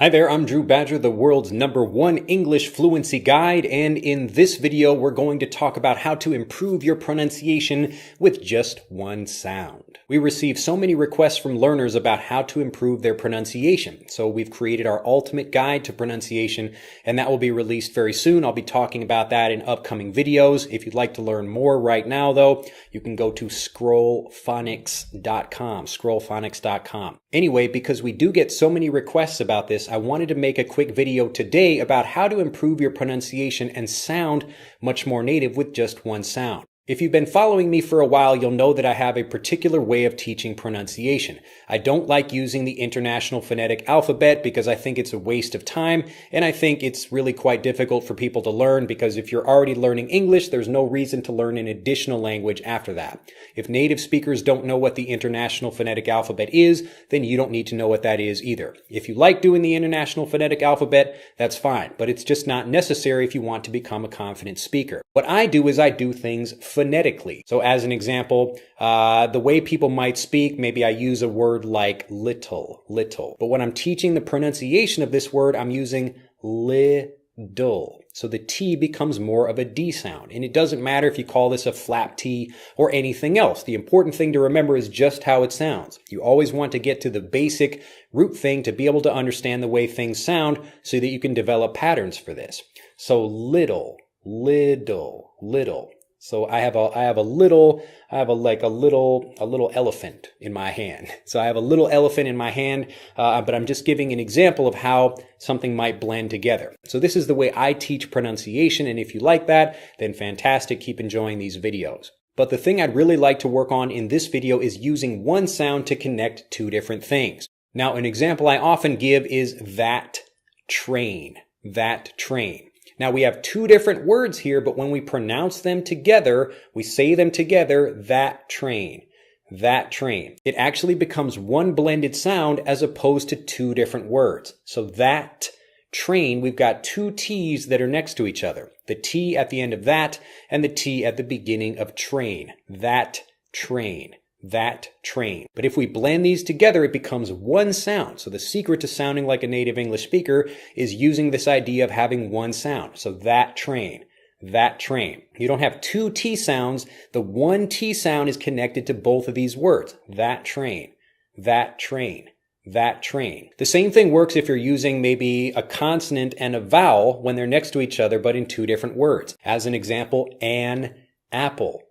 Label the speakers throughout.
Speaker 1: Hi there, I'm Drew Badger, the world's #1 English fluency guide, and in this video we're going to talk about how to improve your pronunciation with just one sound. We receive so many requests from learners about how to improve their pronunciation, so we've created our ultimate guide to pronunciation, and that will be released very soon. I'll be talking about that in upcoming videos. If you'd like to learn more right now, though, you can go to scrollphonics.com, scrollphonics.com. Anyway, because we do get so many requests about this, I wanted to make a quick video today about how to improve your pronunciation and sound much more native with just one sound. If you've been following me for a while, you'll know that I have a particular way of teaching pronunciation. I don't like using the International Phonetic Alphabet because I think it's a waste of time, and I think it's really quite difficult for people to learn because if you're already learning English, there's no reason to learn an additional language after that. If native speakers don't know what the International Phonetic Alphabet is, then you don't need to know what that is either. If you like doing the International Phonetic Alphabet, that's fine, but it's just not necessary if you want to become a confident speaker. What I do is I do things phonetically. So as an example, the way people might speak, maybe I use a word like little. But when I'm teaching the pronunciation of this word, I'm using lidl. So the T becomes more of a D sound. And it doesn't matter if you call this a flap T or anything else. The important thing to remember is just how it sounds. You always want to get to the basic root thing to be able to understand the way things sound so that you can develop patterns for this. So little. So I have a little elephant in my hand. So I have a little elephant in my hand, but I'm just giving an example of how something might blend together. So this is the way I teach pronunciation, and if you like that, then fantastic, keep enjoying these videos. But the thing I'd really like to work on in this video is using one sound to connect two different things. Now, an example I often give is that train. Now we have two different words here, but when we pronounce them together, we say them together, that train. It actually becomes one blended sound as opposed to two different words. So that train, we've got two T's that are next to each other. The T at the end of that and the T at the beginning of train. That train. But if we blend these together, it becomes one sound. So the secret to sounding like a native English speaker is using this idea of having one sound. So that train. You don't have two T sounds. The one T sound is connected to both of these words. That train. The same thing works if you're using maybe a consonant and a vowel when they're next to each other, but in two different words. As an example, an apple.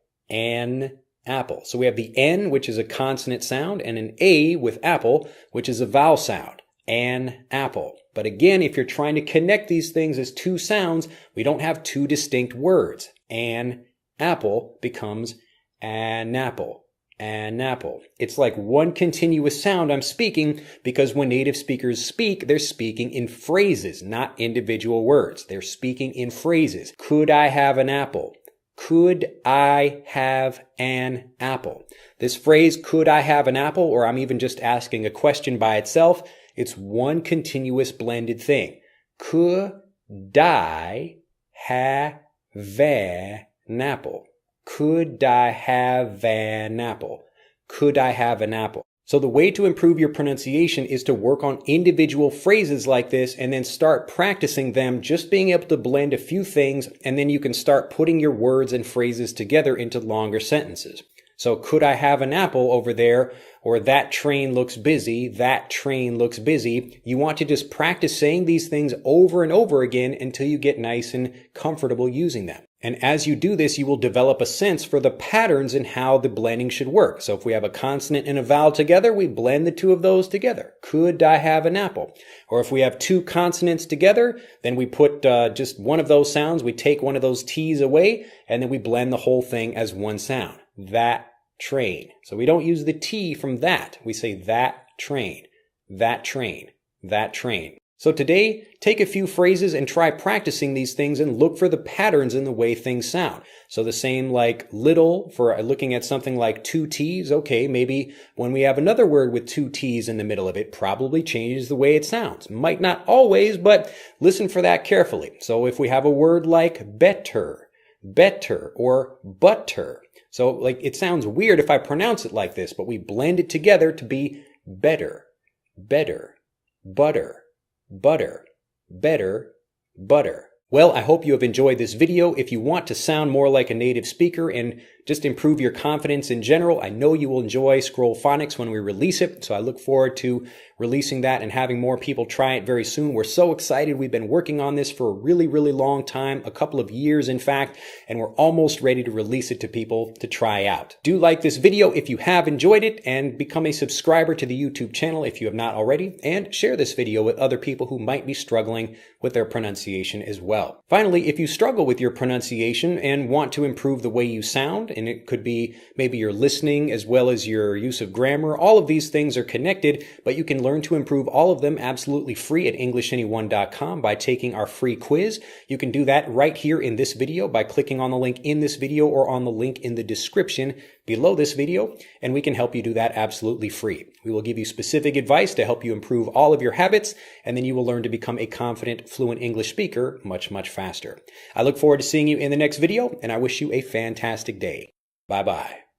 Speaker 1: So we have the N, which is a consonant sound, and an A with apple, which is a vowel sound. An apple. But again, if you're trying to connect these things as two sounds, we don't have two distinct words. An apple becomes an apple. It's like one continuous sound I'm speaking because when native speakers speak, they're speaking in phrases, not individual words. They're speaking in phrases. Could I have an apple? Could I have an apple? This phrase, could I have an apple, or I'm even just asking a question by itself, it's one continuous blended thing. Could I have an apple? Could I have an apple? Could I have an apple? So the way to improve your pronunciation is to work on individual phrases like this and then start practicing them, just being able to blend a few things, and then you can start putting your words and phrases together into longer sentences. So could I have an apple over there? Or that train looks busy. You want to just practice saying these things over and over again until you get nice and comfortable using them. And as you do this, you will develop a sense for the patterns and how the blending should work. So if we have a consonant and a vowel together, we blend the two of those together. Could I have an apple? Or if we have two consonants together, then we put just one of those sounds. We take one of those T's away, and then we blend the whole thing as one sound. That train. So we don't use the T from that. We say that train. So today, take a few phrases and try practicing these things and look for the patterns in the way things sound. So the same like little for looking at something like two T's. Okay, maybe when we have another word with two T's in the middle of it, probably changes the way it sounds. Might not always, but listen for that carefully. So if we have a word like better or butter. So like it sounds weird if I pronounce it like this, but we blend it together to be better, butter, butter, better, butter. Well, I hope you have enjoyed this video. If you want to sound more like a native speaker and just improve your confidence in general, I know you will enjoy Scroll Phonics when we release it. So I look forward to releasing that and having more people try it very soon. We're so excited. We've been working on this for a really, really long time, a couple of years, in fact, and we're almost ready to release it to people to try out. Do like this video if you have enjoyed it, and become a subscriber to the YouTube channel if you have not already, and share this video with other people who might be struggling with their pronunciation as well. Finally, if you struggle with your pronunciation and want to improve the way you sound, and it could be maybe your listening as well as your use of grammar, all of these things are connected, but you can learn to improve all of them absolutely free at EnglishAnyone.com by taking our free quiz. You can do that right here in this video by clicking on the link in this video or on the link in the description below this video, and we can help you do that absolutely free. We will give you specific advice to help you improve all of your habits, and then you will learn to become a confident, fluent English speaker much, much faster. I look forward to seeing you in the next video, and I wish you a fantastic day. Bye-bye.